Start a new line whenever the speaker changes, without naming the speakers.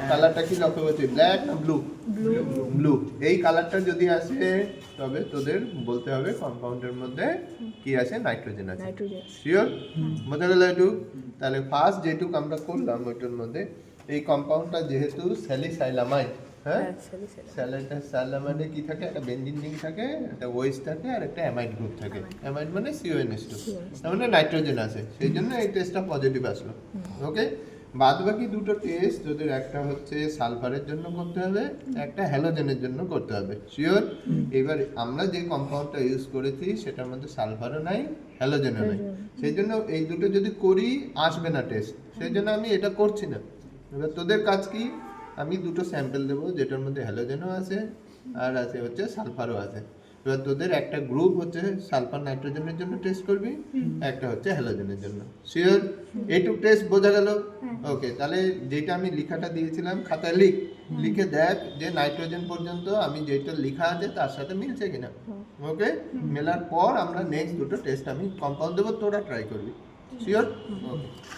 কালারটা কি লক্ষ্য করছিস, ব্ল্যাক না ব্লু? ব্লু। এই কালারটা যদি আসে তবে তোদের বলতে হবে কম্পাউন্ডের মধ্যে কি আছে, নাইট্রোজেন আছে। শিওর? বোঝা গেল একটু? তাহলে ফার্স্ট যেটুক আমরা করলাম ওইটার মধ্যে এই কম্পাউন্ডটা যেহেতু স্যালিসাইলামাইড, হ্যাঁ, স্যালিসাইলামাইডে কি থাকে, একটা বেনজিন রিং থাকে, একটা ওএইচ থাকে আর একটা অ্যামাইড গ্রুপ থাকে। অ্যামাইড মানে CONH2, তার মানে নাইট্রোজেন আছে, সেই জন্য এই টেস্টটা পজিটিভ আসলো। ওকে, বাদ বাকি দুটো টেস্ট তোদের একটা হচ্ছে সালফারের জন্য করতে হবে, একটা হ্যালোজেনের জন্য করতে হবে। শিওর? এবার আমরা যে কম্পাউন্ডটা ইউজ করেছি সেটার মধ্যে সালফারও নাই, হ্যালোজেনও নাই, সেই জন্য এই দুটো যদি করি আসবে না টেস্ট, সেই জন্য আমি এটা করছি না। এবার তোদের কাজ কি, আমি দুটো স্যাম্পল দেবো যেটার মধ্যে হ্যালোজেনও আছে আর আছে হচ্ছে সালফারও আছে। এবার তোদের একটা গ্রুপ হচ্ছে সালফার নাইট্রোজেনের জন্য টেস্ট করবি, একটা হচ্ছে হ্যালোজেনের জন্য। শিওর? এইটুক টেস্ট বোঝা গেল? ওকে, তাহলে যেটা আমি লেখাটা দিয়েছিলাম খাতায় লিখে দেখ যে নাইট্রোজেন পর্যন্ত আমি যেটা লেখা আছে তার সাথে মিলছে কিনা। ওকে, মেলার পর আমরা নেক্সট দুটো টেস্ট আমি কম্পাউন্ড দেবো, তোরা ট্রাই করবি। শিওর? ওকে।